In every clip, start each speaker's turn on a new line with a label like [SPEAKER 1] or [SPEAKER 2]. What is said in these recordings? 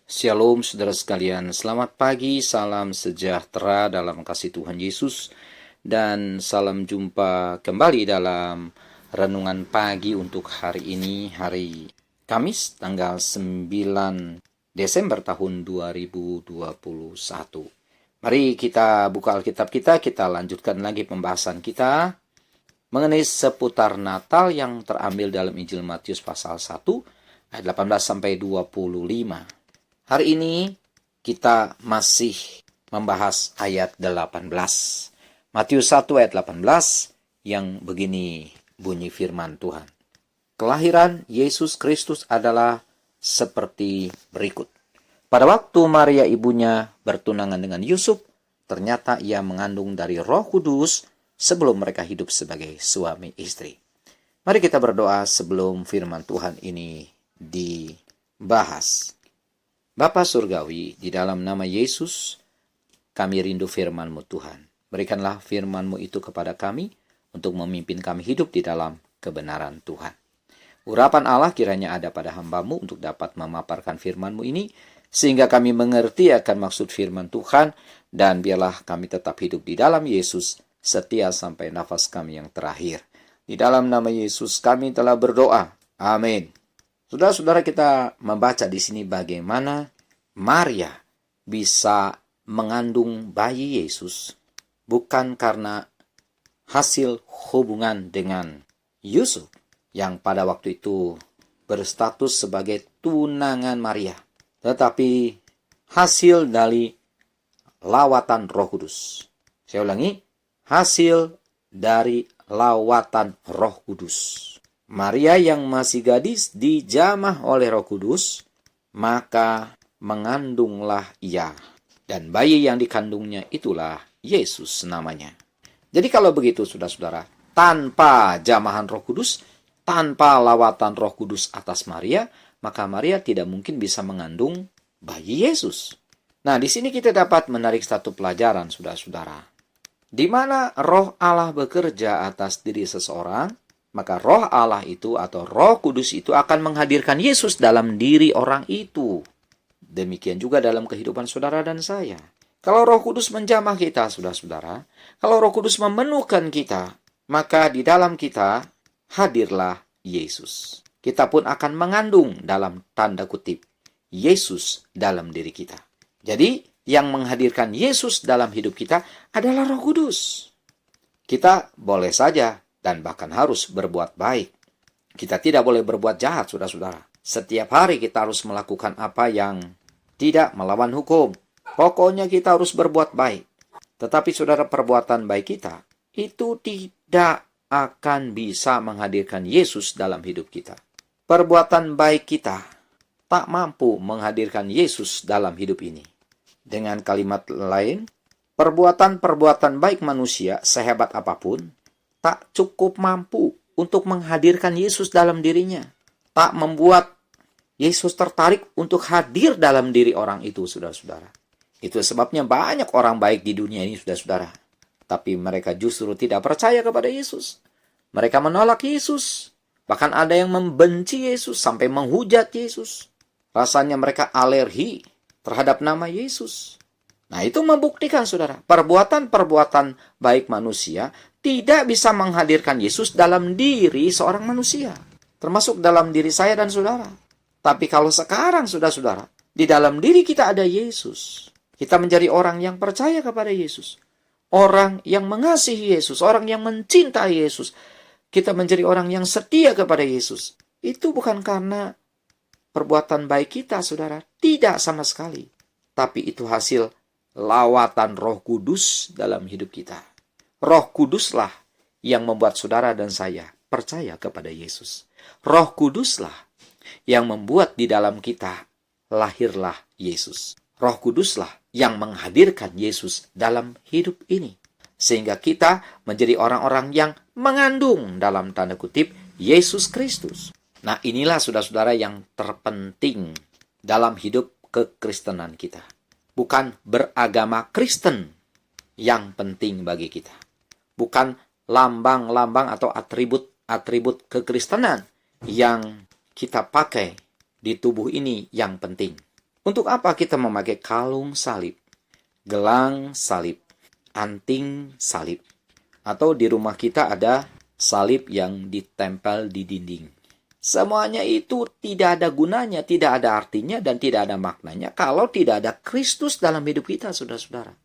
[SPEAKER 1] Shalom saudara sekalian, selamat pagi, salam sejahtera dalam kasih Tuhan Yesus, dan salam jumpa kembali dalam renungan pagi untuk hari ini, hari Kamis, tanggal 9 Desember tahun 2021. Mari kita buka Alkitab kita lanjutkan lagi pembahasan kita mengenai seputar Natal yang terambil dalam Injil Matius pasal 1, ayat 18 sampai 25. Hari ini kita masih membahas ayat 18. Matius 1 ayat 18 yang begini bunyi firman Tuhan. Kelahiran Yesus Kristus adalah seperti berikut. Pada waktu Maria ibunya bertunangan dengan Yusuf, ternyata ia mengandung dari Roh Kudus sebelum mereka hidup sebagai suami istri. Mari kita berdoa sebelum firman Tuhan ini dibahas. Bapa Surgawi, di dalam nama Yesus, kami rindu firman-Mu Tuhan. Berikanlah firman-Mu itu kepada kami untuk memimpin kami hidup di dalam kebenaran Tuhan. Urapan Allah kiranya ada pada hamba-Mu untuk dapat memaparkan firman-Mu ini, sehingga kami mengerti akan maksud firman Tuhan, dan biarlah kami tetap hidup di dalam Yesus, setia sampai nafas kami yang terakhir. Di dalam nama Yesus kami telah berdoa. Amin. Saudara-saudara, kita membaca di sini bagaimana Maria bisa mengandung bayi Yesus bukan karena hasil hubungan dengan Yusuf yang pada waktu itu berstatus sebagai tunangan Maria, tetapi hasil dari lawatan Roh Kudus. Saya ulangi, hasil dari lawatan Roh Kudus. Maria yang masih gadis dijamah oleh Roh Kudus, maka mengandunglah ia. Dan bayi yang dikandungnya itulah Yesus namanya. Jadi kalau begitu saudara-saudara, tanpa jamahan Roh Kudus, tanpa lawatan Roh Kudus atas Maria, maka Maria tidak mungkin bisa mengandung bayi Yesus. Nah, di sini kita dapat menarik satu pelajaran saudara-saudara. Di mana Roh Allah bekerja atas diri seseorang, maka Roh Allah itu atau Roh Kudus itu akan menghadirkan Yesus dalam diri orang itu. Demikian juga dalam kehidupan saudara dan saya. Kalau Roh Kudus menjamah kita, saudara-saudara, kalau Roh Kudus memenuhkan kita, maka di dalam kita hadirlah Yesus. Kita pun akan mengandung dalam tanda kutip Yesus dalam diri kita. Jadi, yang menghadirkan Yesus dalam hidup kita adalah Roh Kudus. Kita boleh saja dan bahkan harus berbuat baik. Kita tidak boleh berbuat jahat, saudara-saudara. Setiap hari kita harus melakukan apa yang tidak melawan hukum. Pokoknya kita harus berbuat baik. Tetapi saudara, perbuatan baik kita itu tidak akan bisa menghadirkan Yesus dalam hidup kita. Perbuatan baik kita tak mampu menghadirkan Yesus dalam hidup ini. Dengan kalimat lain, perbuatan-perbuatan baik manusia sehebat apapun tak cukup mampu untuk menghadirkan Yesus dalam dirinya. Tak membuat Yesus tertarik untuk hadir dalam diri orang itu, saudara-saudara. Itu sebabnya banyak orang baik di dunia ini, saudara-saudara. Tapi mereka justru tidak percaya kepada Yesus. Mereka menolak Yesus. Bahkan ada yang membenci Yesus sampai menghujat Yesus. Rasanya mereka alergi terhadap nama Yesus. Nah, itu membuktikan, saudara, perbuatan-perbuatan baik manusia tidak bisa menghadirkan Yesus dalam diri seorang manusia. Termasuk dalam diri saya dan saudara. Tapi kalau sekarang, saudara-saudara, di dalam diri kita ada Yesus. Kita menjadi orang yang percaya kepada Yesus. Orang yang mengasihi Yesus. Orang yang mencintai Yesus. Kita menjadi orang yang setia kepada Yesus. Itu bukan karena perbuatan baik kita, saudara. Tidak sama sekali. Tapi itu hasil lawatan Roh Kudus dalam hidup kita. Roh Kuduslah yang membuat saudara dan saya percaya kepada Yesus. Roh Kuduslah yang membuat di dalam kita lahirlah Yesus. Roh Kuduslah yang menghadirkan Yesus dalam hidup ini. Sehingga kita menjadi orang-orang yang mengandung dalam tanda kutip Yesus Kristus. Nah, inilah saudara-saudara yang terpenting dalam hidup kekristenan kita. Bukan beragama Kristen yang penting bagi kita. Bukan lambang-lambang atau atribut-atribut kekristenan yang kita pakai di tubuh ini yang penting. Untuk apa kita memakai kalung salib, gelang salib, anting salib? Atau di rumah kita ada salib yang ditempel di dinding. Semuanya itu tidak ada gunanya, tidak ada artinya, dan tidak ada maknanya kalau tidak ada Kristus dalam hidup kita, saudara-saudara.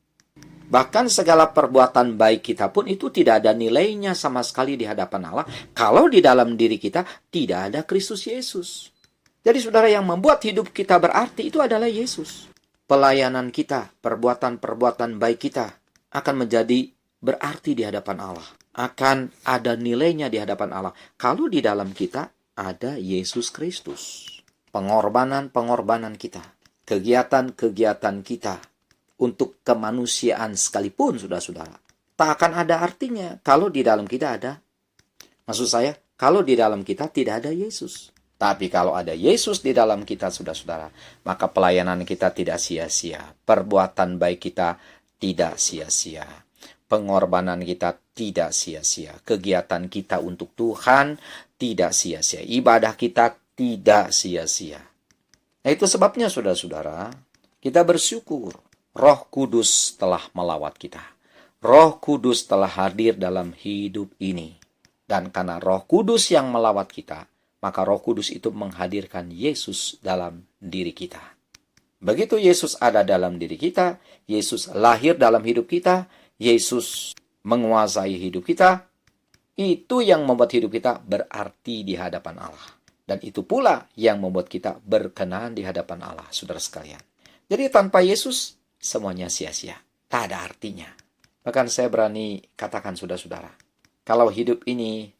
[SPEAKER 1] Bahkan segala perbuatan baik kita pun itu tidak ada nilainya sama sekali di hadapan Allah kalau di dalam diri kita tidak ada Kristus Yesus. Jadi saudara, yang membuat hidup kita berarti itu adalah Yesus. Pelayanan kita, perbuatan-perbuatan baik kita akan menjadi berarti di hadapan Allah. Akan ada nilainya di hadapan Allah kalau di dalam kita ada Yesus Kristus. Pengorbanan-pengorbanan kita, kegiatan-kegiatan kita untuk kemanusiaan sekalipun, saudara-saudara, tak akan ada artinya kalau di dalam kita ada, maksud saya, kalau di dalam kita tidak ada Yesus. Tapi kalau ada Yesus di dalam kita, saudara-saudara, maka pelayanan kita tidak sia-sia. Perbuatan baik kita tidak sia-sia. Pengorbanan kita tidak sia-sia. Kegiatan kita untuk Tuhan tidak sia-sia. Ibadah kita tidak sia-sia. Nah, itu sebabnya, saudara-saudara, kita bersyukur. Roh Kudus telah melawat kita. Roh Kudus telah hadir dalam hidup ini. Dan karena Roh Kudus yang melawat kita, maka Roh Kudus itu menghadirkan Yesus dalam diri kita. Begitu Yesus ada dalam diri kita, Yesus lahir dalam hidup kita, Yesus menguasai hidup kita, itu yang membuat hidup kita berarti di hadapan Allah. Dan itu pula yang membuat kita berkenan di hadapan Allah, saudara sekalian. Jadi tanpa Yesus, semuanya sia-sia. Tak ada artinya. Bahkan saya berani katakan, saudara-saudara, kalau hidup ini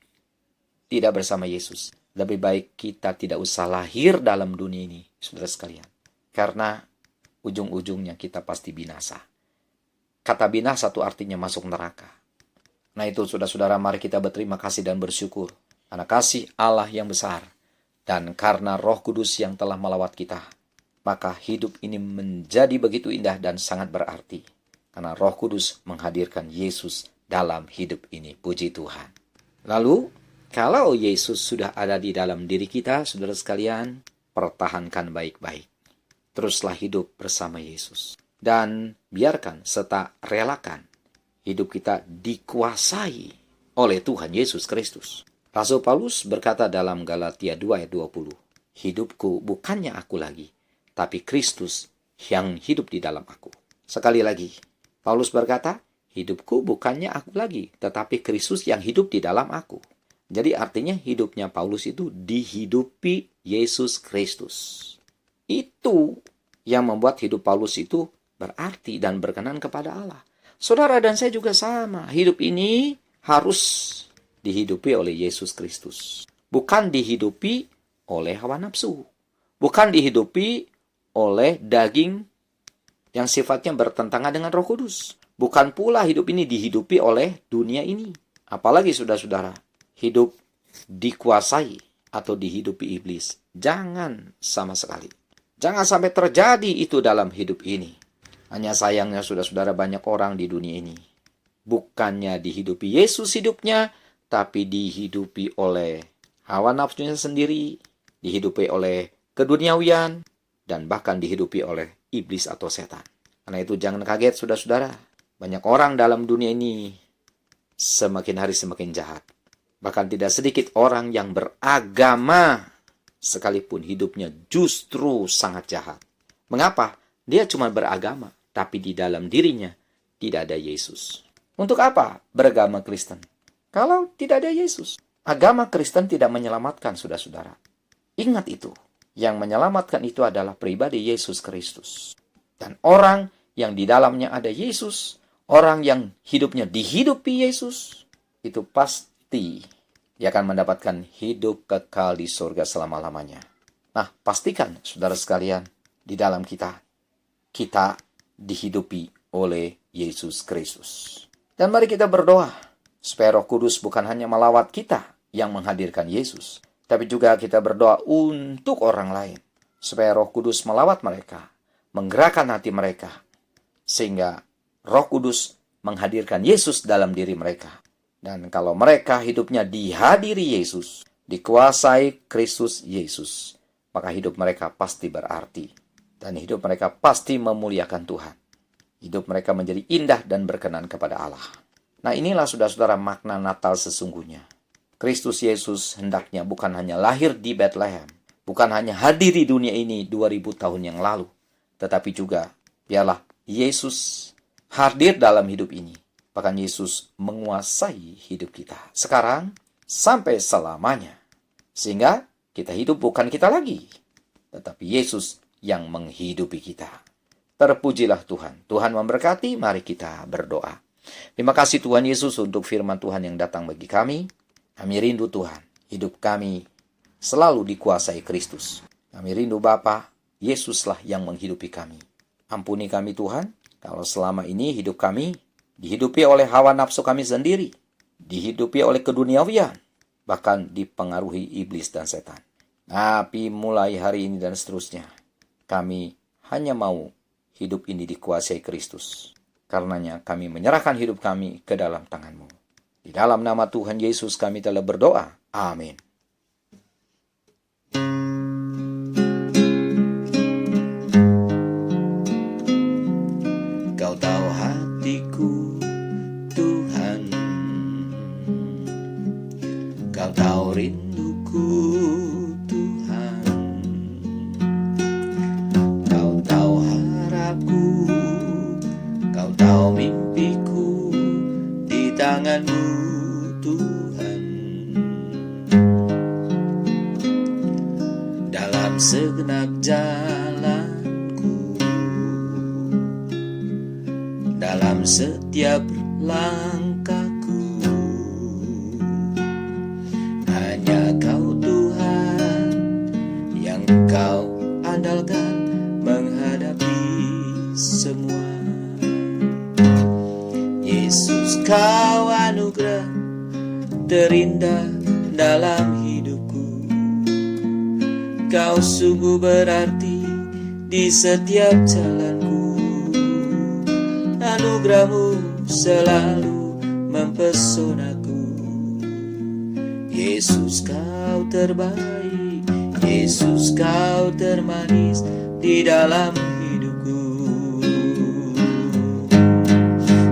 [SPEAKER 1] tidak bersama Yesus, lebih baik kita tidak usah lahir dalam dunia ini, saudara sekalian. Karena ujung-ujungnya kita pasti binasa. Kata binasa itu artinya masuk neraka. Nah itu, saudara-saudara, mari kita berterima kasih dan bersyukur karena kasih Allah yang besar. Dan karena Roh Kudus yang telah melawat kita, maka hidup ini menjadi begitu indah dan sangat berarti. Karena Roh Kudus menghadirkan Yesus dalam hidup ini. Puji Tuhan. Lalu, kalau Yesus sudah ada di dalam diri kita, saudara sekalian, pertahankan baik-baik. Teruslah hidup bersama Yesus. Dan biarkan serta relakan hidup kita dikuasai oleh Tuhan Yesus Kristus. Rasul Paulus berkata dalam Galatia 2 ayat 20, hidupku bukannya aku lagi, tapi Kristus yang hidup di dalam aku. Sekali lagi, Paulus berkata, hidupku bukannya aku lagi, tetapi Kristus yang hidup di dalam aku. Jadi artinya hidupnya Paulus itu dihidupi Yesus Kristus. Itu yang membuat hidup Paulus itu berarti dan berkenan kepada Allah. Saudara dan saya juga sama. Hidup ini harus dihidupi oleh Yesus Kristus. Bukan dihidupi oleh hawa nafsu. Bukan dihidupi oleh daging yang sifatnya bertentangan dengan Roh Kudus. Bukan pula hidup ini dihidupi oleh dunia ini. Apalagi saudara-saudara, hidup dikuasai atau dihidupi iblis. Jangan sama sekali. Jangan sampai terjadi itu dalam hidup ini. Hanya sayangnya saudara-saudara, banyak orang di dunia ini bukannya dihidupi Yesus hidupnya, tapi dihidupi oleh hawa nafsunya sendiri, dihidupi oleh keduniawian, dan bahkan dihidupi oleh iblis atau setan. Karena itu jangan kaget saudara-saudara, banyak orang dalam dunia ini semakin hari semakin jahat. Bahkan tidak sedikit orang yang beragama sekalipun hidupnya justru sangat jahat. Mengapa? Dia cuma beragama, tapi di dalam dirinya tidak ada Yesus. Untuk apa beragama Kristen? Kalau tidak ada Yesus. Agama Kristen tidak menyelamatkan, saudara-saudara. Ingat itu. Yang menyelamatkan itu adalah pribadi Yesus Kristus. Dan orang yang di dalamnya ada Yesus, orang yang hidupnya dihidupi Yesus, itu pasti dia akan mendapatkan hidup kekal di surga selama-lamanya. Nah, pastikan, saudara sekalian, di dalam kita dihidupi oleh Yesus Kristus. Dan mari kita berdoa supaya Roh Kudus bukan hanya melawat kita yang menghadirkan Yesus, tapi juga kita berdoa untuk orang lain supaya Roh Kudus melawat mereka, menggerakkan hati mereka, sehingga Roh Kudus menghadirkan Yesus dalam diri mereka. Dan kalau mereka hidupnya dihadiri Yesus, dikuasai Kristus Yesus, maka hidup mereka pasti berarti. Dan hidup mereka pasti memuliakan Tuhan. Hidup mereka menjadi indah dan berkenan kepada Allah. Nah, inilah saudara-saudara makna Natal sesungguhnya. Kristus Yesus hendaknya bukan hanya lahir di Bethlehem, bukan hanya hadir di dunia ini 2000 tahun yang lalu, tetapi juga biarlah Yesus hadir dalam hidup ini. Bahkan Yesus menguasai hidup kita sekarang sampai selamanya. Sehingga kita hidup bukan kita lagi, tetapi Yesus yang menghidupi kita. Terpujilah Tuhan. Tuhan memberkati, mari kita berdoa. Terima kasih Tuhan Yesus untuk firman Tuhan yang datang bagi kami. Kami rindu Tuhan, hidup kami selalu dikuasai Kristus. Kami rindu Bapa, Yesuslah yang menghidupi kami. Ampuni kami Tuhan, kalau selama ini hidup kami dihidupi oleh hawa nafsu kami sendiri, dihidupi oleh keduniawian, bahkan dipengaruhi iblis dan setan. Tapi mulai hari ini dan seterusnya, kami hanya mau hidup ini dikuasai Kristus. Karenanya kami menyerahkan hidup kami ke dalam tangan-Mu. Di dalam nama Tuhan Yesus kami telah berdoa. Amin. Kau tahu hatiku, Tuhan. Kau tahu rinduku, Tuhan. Kau tahu harapku, Kau tahu mimpiku di tangan-Mu, Tuhan. Dalam segenap jalanku, dalam setiap langkahku, hanya Kau Tuhan yang Kau andalkan menghadapi semua. Yesus, Kau anugerah terindah dalam hidupku. Kau sungguh berarti di setiap jalanku. Anugerah-Mu selalu mempesonaku. Yesus, Kau terbaik. Yesus, Kau termanis di dalam hidupku.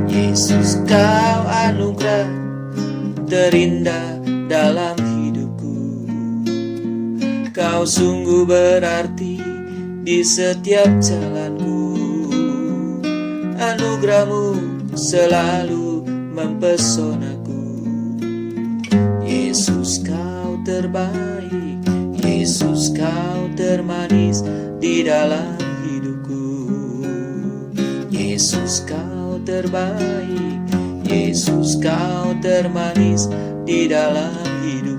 [SPEAKER 1] Yesus, Kau anugerah terindah dalam hidupku. Kau sungguh berarti di setiap jalanku. Anugerah-Mu selalu mempesonaku. Yesus, Kau terbaik. Yesus, Kau termanis di dalam hidupku. Yesus, Kau terbaik. Yesus, Kau termanis di dalam hidupku.